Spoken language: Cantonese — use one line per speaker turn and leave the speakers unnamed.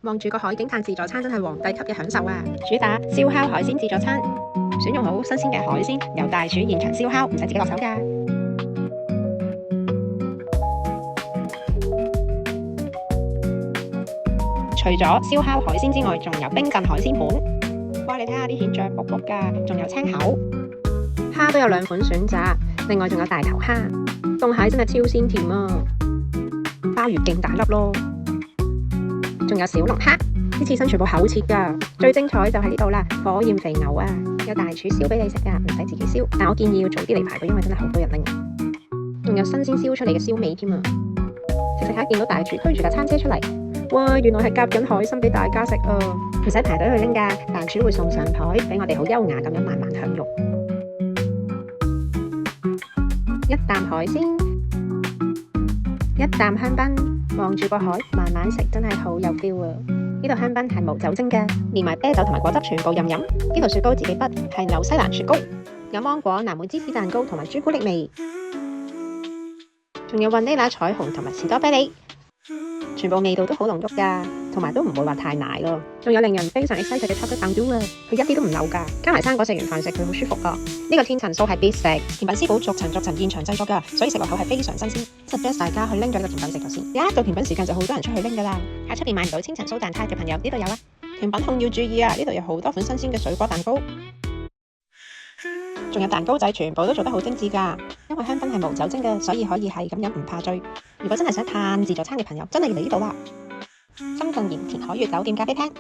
望住個海景嘆自助餐真係皇帝級嘅享受啊！主打燒烤海鮮自助餐，選用好新鮮嘅海鮮，由大廚現場燒烤，唔使自己落手㗎。除咗燒烤海鮮之外，仲有冰鎮海鮮盤。哇！你睇下啲蜆醬卜卜㗎，仲有青口。蝦都有兩款選擇，另外仲有大頭蝦。凍蟹真係超鮮甜啊！鮑魚勁大粒咯。仲有小龍蝦，啲刺身全部厚切㗎。最精彩就喺呢度啦，火焰肥牛啊，有大廚燒俾你食㗎，唔使自己燒。但我建議要早啲嚟排隊，因為真係好多人拎。仲有新鮮燒出嚟嘅燒味添啊！食下見到大廚推住架餐車出嚟，哇！原來係夾緊海參俾大家食啊！唔使排隊去拎㗎，大廚會送上台俾我哋好優雅咁樣慢慢享用。一啖海鮮，一啖香檳。望住個海，慢慢食，真係好有 feel 啊！呢度香檳係無酒精嘅，連埋啤酒同埋果汁全部任飲。呢度雪糕自己筆，係紐西蘭雪糕，有芒果、藍莓芝士蛋糕同埋朱古力味，仲有雲呢拿彩虹同埋士多啤梨，全部味道都好濃郁㗎，同埋都唔會話太奶咯。仲有令人非常 excited 嘅chocolate fondue啊，佢一啲都唔漏㗎。加埋生果食完飯食佢好舒服㗎。呢個天層酥係必食，甜品師傅逐層現場製作㗎，所以食落口係非常新鮮。suggest 大家去拎咗呢個甜品食咗先。一到甜品時間就好多人出去拎㗎啦。喺出邊買唔到千層酥蛋撻嘅朋友，呢度有啊。甜品控要注意啊，呢度有好多款新鮮嘅水果蛋糕，仲有蛋糕仔，全部都做得好精緻㗎。因為香檳係無酒精嘅，所以可以係咁飲唔怕醉。如果真係想嘆自助餐嘅朋友，真係要嚟呢度啦。深圳鹽田海悅酒店咖啡廳。